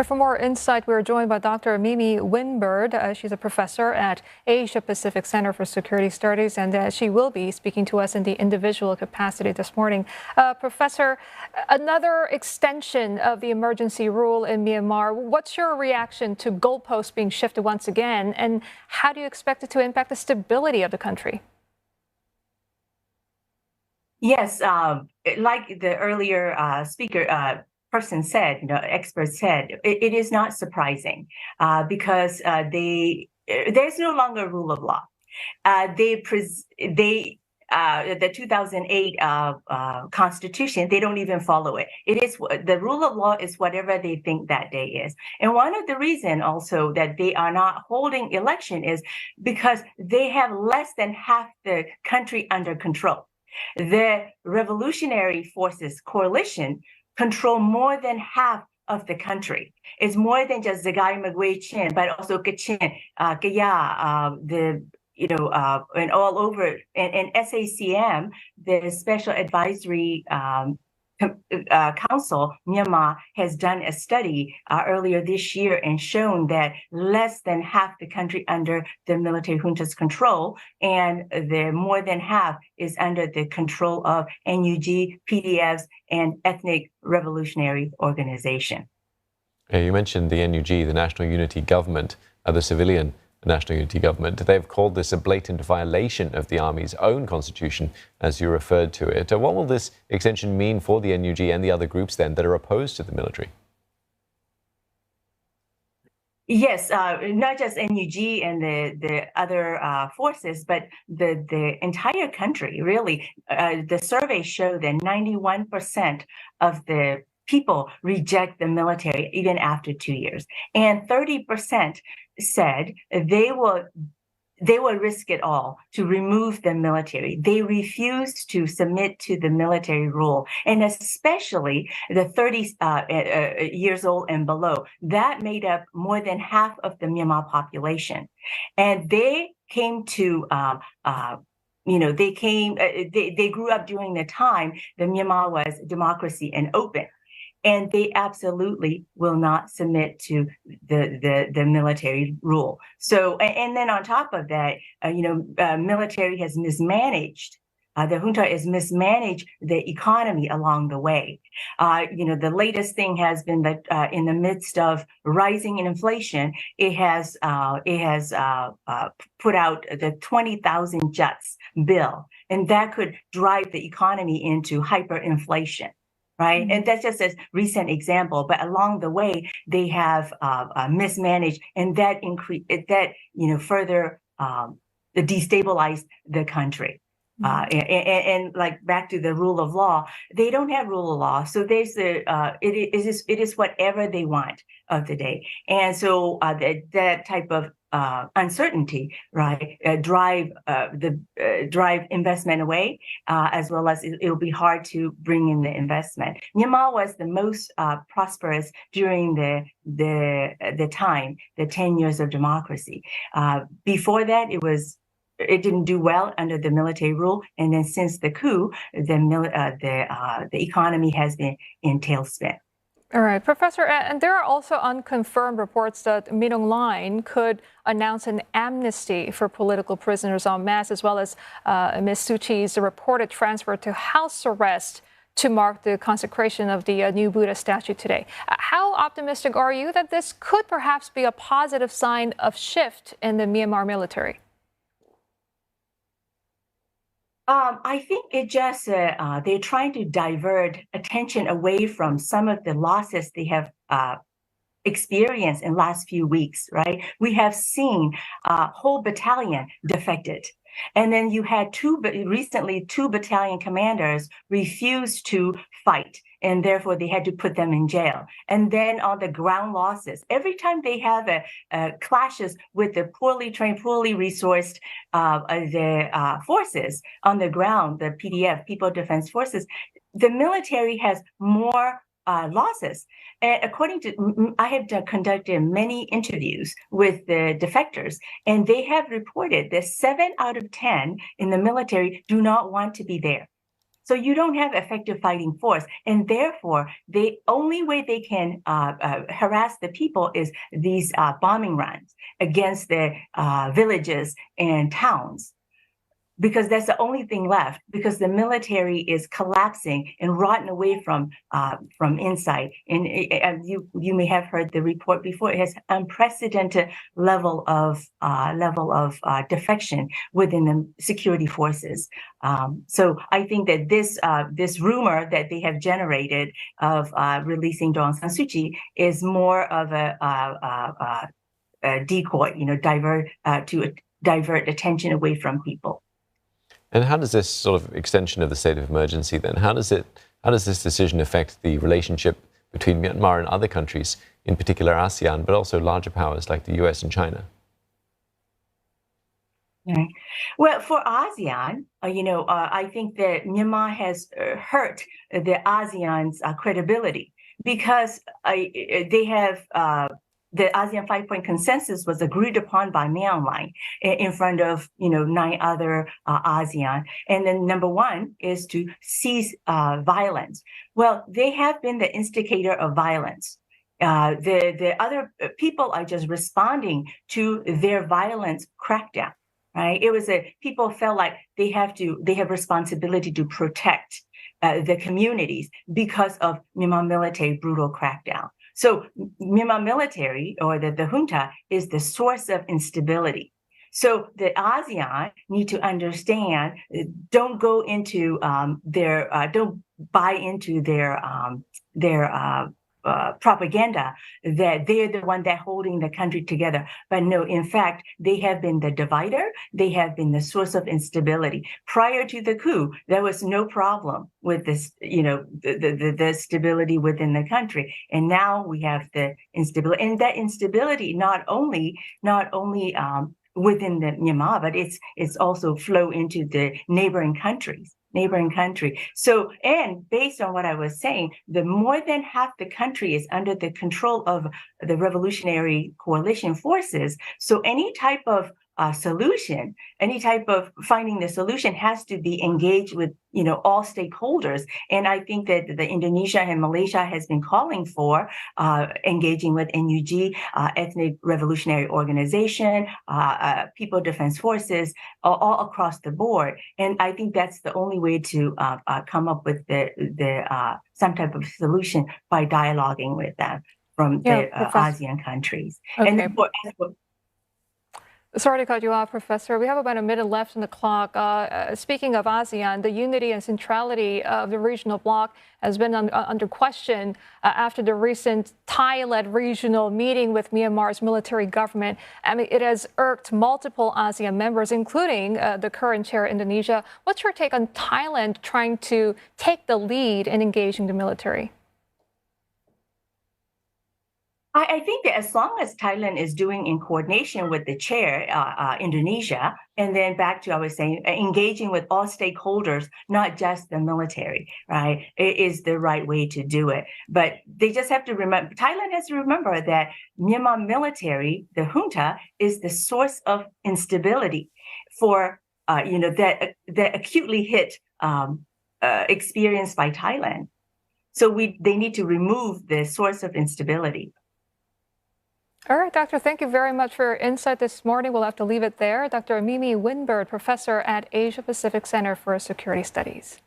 For more insight, we're joined by Dr. Miemie Winn Byrd. She's a professor at Asia Pacific Center for Security Studies, and she will be speaking to us in the individual capacity this morning. Professor, another extension of the emergency rule in Myanmar. What's your reaction to goalposts being shifted once again, and how do you expect it to impact the stability of the country? Yes, like the earlier person said, expert said, it is not surprising because there's no longer rule of law. The 2008 Constitution, they don't even follow it. It is the rule of law is whatever they think that day is. And one of the reasons also that they are not holding election is because they have less than half the country under control. The Revolutionary Forces Coalition control more than half of the country. It's more than just Zagay Magway Chin, but also Kachin, Kaya, and all over. And SACM, the Special Advisory Council, Myanmar, has done a study earlier this year and shown that less than half the country under the military junta's control, and the more than half is under the control of NUG, PDFs, and ethnic revolutionary organization. Yeah, you mentioned the NUG, the National Unity Government, the civilian National Unity Government. They've called this a blatant violation of the army's own constitution, as you referred to it. What will this extension mean for the NUG and the other groups then that are opposed to the military? Yes, not just NUG and the other forces, but the entire country, really. The surveys show that 91% of the people reject the military even after 2 years, and 30% said they will risk it all to remove the military. They refuse to submit to the military rule, and especially the 30 years old and below. That made up more than half of the Myanmar population, and they came to. They grew up during the time the Myanmar was democracy and open. And they absolutely will not submit to the military rule. So, and then on top of that, military has mismanaged. The junta has mismanaged the economy along the way. The latest thing has been that in the midst of rising inflation, it has put out the 20,000 juts bill, and that could drive the economy into hyperinflation. Right. Mm-hmm. And that's just a recent example. But along the way, they have mismanaged, and that further destabilized the country. Mm-hmm. And like back to the rule of law, they don't have rule of law. So there's it is whatever they want of the day. And so that type of uncertainty, right, drive investment away, as well as it'll be hard to bring in the investment. Myanmar was the most prosperous during the time, the 10 years of democracy. Before that, it didn't do well under the military rule, and then since the coup, the economy has been in tailspin. All right, Professor, and there are also unconfirmed reports that Min Aung Hlaing could announce an amnesty for political prisoners en masse, as well as Ms. Suu Kyi's reported transfer to house arrest to mark the consecration of the new Buddha statue today. How optimistic are you that this could perhaps be a positive sign of shift in the Myanmar military? I think it just they're trying to divert attention away from some of the losses they have experienced in the last few weeks, right? We have seen a whole battalion defected. And then you had recently two battalion commanders refused to fight, and therefore they had to put them in jail. And then on the ground losses, every time they have clashes with the poorly trained, poorly resourced forces on the ground, the PDF, People Defense Forces, the military has more losses. And according to, I have conducted many interviews with the defectors, and they have reported that 7 out of 10 in the military do not want to be there. So you don't have effective fighting force, and therefore the only way they can harass the people is these bombing runs against the villages and towns, because that's the only thing left, because the military is collapsing and rotting away from inside. And you may have heard the report before. It has unprecedented level of defection within the security forces. So I think that this rumor that they have generated of releasing Aung San Suu Kyi is more of a decoy, to divert attention away from people. And how does this sort of extension of the state of emergency then, how does this decision affect the relationship between Myanmar and other countries, in particular ASEAN, but also larger powers like the US and China? Right. Well, for ASEAN, I think that Myanmar has hurt the ASEAN's credibility, because they have the ASEAN 5-point consensus was agreed upon by Myanmar in front of 9 other ASEAN. And then number one is to cease violence. Well, they have been the instigator of violence. The other people are just responding to their violence crackdown. Right? It was people felt like they have responsibility to protect the communities because of Myanmar military brutal crackdown. So Myanmar military, or the junta, is the source of instability. So the ASEAN need to understand, don't go into don't buy into their propaganda that they're the one that holding the country together. But no, in fact, they have been the divider. They have been the source of instability. Prior to the coup, there was no problem with this, the stability within the country. And now we have the instability, and that instability not only within the Myanmar, but it's also flow into the neighboring countries. So, and based on what I was saying, the more than half the country is under the control of the revolutionary coalition forces. So any type of solution, any type of finding the solution has to be engaged with, all stakeholders. And I think that the Indonesia and Malaysia has been calling for engaging with NUG, Ethnic Revolutionary Organization, People Defense Forces, all across the board. And I think that's the only way to come up with the some type of solution, by dialoguing with them from the ASEAN countries. Okay. And then Sorry to cut you off, Professor. We have about a minute left on the clock. Speaking of ASEAN, the unity and centrality of the regional bloc has been under question after the recent Thai-led regional meeting with Myanmar's military government. I mean, it has irked multiple ASEAN members, including the current chair, Indonesia. What's your take on Thailand trying to take the lead in engaging the military? I think that as long as Thailand is doing in coordination with the chair, Indonesia, and then back to, I was saying, engaging with all stakeholders, not just the military, right, it is the right way to do it. But they just have to remember, Thailand has to remember that Myanmar military, the junta, is the source of instability for, that acutely hit experience by Thailand. So they need to remove the source of instability. All right, Doctor, thank you very much for your insight this morning. We'll have to leave it there. Dr. Miemie Winn Byrd, professor at Asia Pacific Center for Security Studies.